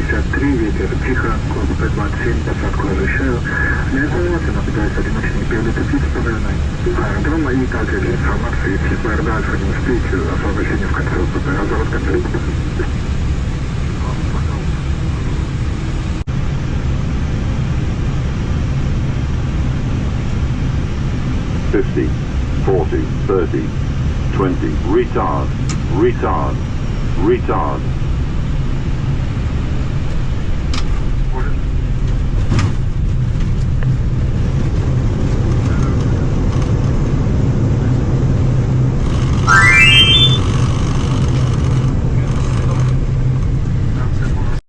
53, ветер тихо, курс П-27, посадку разрешаю. Не оставаться, наблюдается одиночный пилот и половиной. Аэродром и также для информации, типа РД Альфа не успеть, освобождение в конце УПП, разворот конца УПП. 50, 40, 30, 20, retard, retard, retard.